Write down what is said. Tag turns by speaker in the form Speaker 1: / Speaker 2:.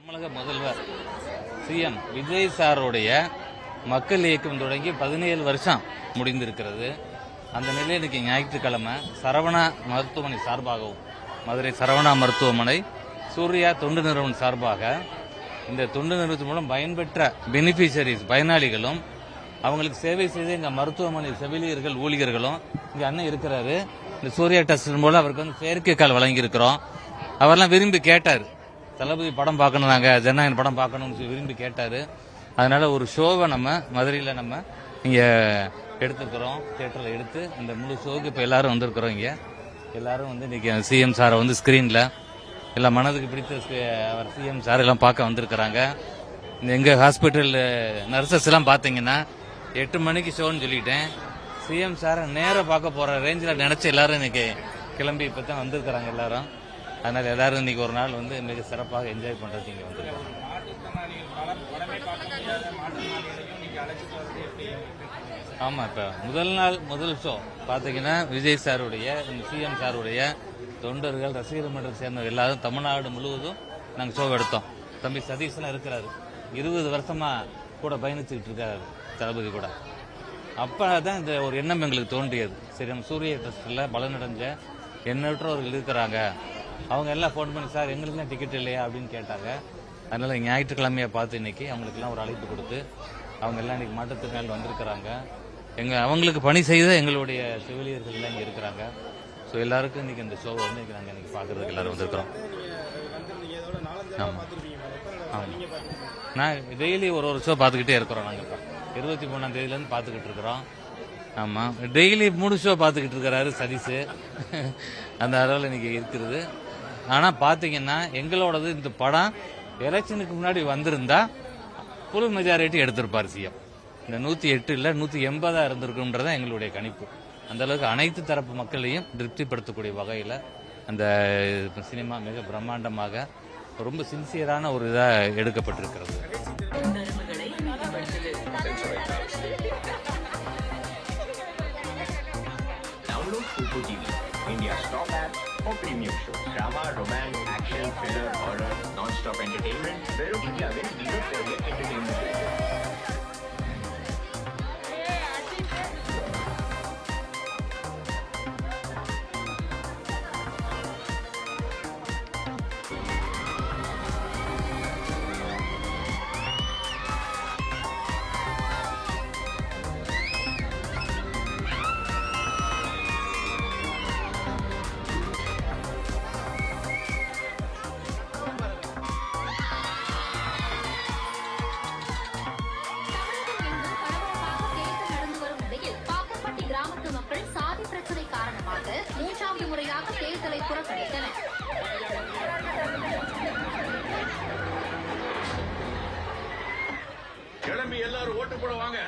Speaker 1: தமிழக முதல்வர் சிஎம் விஜய் சாருடைய மக்கள் இயக்கம் தொடங்கி 17 வருஷம் முடிந்திருக்கிறது. அந்த நிலையில் இன்னைக்கு ஞாயிற்றுக்கிழமை சரவணா மருத்துவமனை சார்பாகவும் மதுரை சரவணா மருத்துவமனை சூர்யா தொண்டு நிறுவனம் சார்பாக இந்த தொண்டு நிறுவனத்தின் மூலம் பயன்பெற்ற பெனிஃபிஷரிஸ் பயனாளிகளும் அவங்களுக்கு சேவை செய்த எங்கள் மருத்துவமனை செவிலியர்கள் ஊழியர்களும் இங்கே அண்ணன் இருக்கிறாரு. இந்த சூர்யா டெஸ்ட் மூலம் அவருக்கு வந்து செயற்கைக்கால் வழங்கியிருக்கிறோம். அவரெல்லாம் விரும்பி கேட்டார், தளபதி படம் பார்க்கணும், நாங்கள் ஜனநாயகன் படம் பார்க்கணும்னு விரும்பி கேட்டார். அதனால ஒரு ஷோவை நம்ம மதுரையில் நம்ம இங்கே எடுத்துக்கிறோம், தியேட்டரில் எடுத்து இந்த முழு ஷோவுக்கு இப்போ எல்லாரும் வந்திருக்கிறோம். இங்கே எல்லாரும் வந்து இன்னைக்கு சிஎம் சாரை வந்து ஸ்க்ரீனில் எல்லாம் மனதுக்கு பிடித்த அவர் சிஎம் சார் எல்லாம் பார்க்க வந்திருக்கிறாங்க. எங்கள் ஹாஸ்பிட்டல் நர்சஸ் எல்லாம் பார்த்தீங்கன்னா 8 மணிக்கு ஷோன்னு சொல்லிட்டேன். சிஎம் சாரை நேராக பார்க்க போகிற ரேஞ்சில் நினச்சி எல்லாரும் இன்னைக்கு கிளம்பி இப்போ தான் வந்திருக்கிறாங்க எல்லாரும். அதனால் எல்லாரும் இன்னைக்கு ஒரு நாள் வந்து மிக சிறப்பாக என்ஜாய் பண்ணுறதுக்கு இங்கே வந்துருக்காங்க. ஆமாம், இப்போ முதல் ஷோ பார்த்தீங்கன்னா விஜய் சாருடைய சிஎம் சாருடைய தொண்டர்கள் ரசிகர் மன்றம் சேர்ந்த எல்லாரும் தமிழ்நாடு முழுவதும் நாங்கள் ஷோ எடுத்தோம். தம்பி சதீஷ்லாம் இருக்கிறாரு, 20 வருஷமா கூட பயணிச்சுக்கிட்டு இருக்காரு தளபதி கூட. அப்போ தான் இந்த ஒரு எண்ணம் எங்களுக்கு தோன்றியது. சரி, நம்ம சூரிய ட்ரஸ்டில் பலனடைஞ்ச எண்ணற்றவர்கள் இருக்கிறாங்க, அவங்க எல்லாம் ஃபோன் பண்ணி சார் எங்களுக்குலாம் டிக்கெட் இல்லையா அப்படின்னு கேட்டாங்க. அதனால ஞாயிற்றுக்கிழமையை பார்த்து இன்னைக்கு அவங்களுக்கெல்லாம் ஒரு அழைப்பு கொடுத்து அவங்க எல்லாம் இன்னைக்கு மாற்றத்தினால் வந்திருக்கிறாங்க. அவங்களுக்கு பணி செய்த எங்களுடைய செவிலியர்கள் எல்லாம் இங்கே இருக்கிறாங்க. ஸோ எல்லாருக்கும் இன்னைக்கு இந்த ஷோவை வந்து நாங்கள் இன்னைக்கு பார்க்கறதுக்கு எல்லாரும் வந்திருக்கிறோம். ஆமாம் ஆமாம், நான் டெய்லி ஒரு ஷோ பார்த்துக்கிட்டே இருக்கிறோம். நாங்கள் இப்போ 23ஆம் தேதியிலேருந்து பார்த்துக்கிட்டு இருக்கிறோம். ஆமாம், டெய்லி 3 ஷோ பார்த்துக்கிட்டு இருக்கிறாரு சதீஷ். அந்த அளவில் இன்னைக்கு இருக்கிறது. ஆனால் பார்த்தீங்கன்னா எங்களோடது இந்த படம் எலெக்ஷனுக்கு முன்னாடி வந்திருந்தா ஃபுல் மெஜாரிட்டி எடுத்திருப்பார் சிஎம். இந்த 108 இல்லை 180 இருந்திருக்குன்றதான் எங்களுடைய கணிப்பு. அந்த அளவுக்கு அனைத்து தரப்பு மக்களையும் திருப்திப்படுத்தக்கூடிய வகையில் அந்த சினிமா மிக பிரம்மாண்டமாக ரொம்ப சின்சியரான ஒரு இதாக எடுக்கப்பட்டிருக்கிறது.
Speaker 2: India's top app for premium shows, drama, romance, action, thriller, horror, non-stop entertainment. Verum Indiaவின் மிகப்பெரிய entertainment.
Speaker 3: தேர்தலை புறக்கணித்தனர்.
Speaker 2: கிளம்பி எல்லாரும் ஓட்டு போட வாங்க.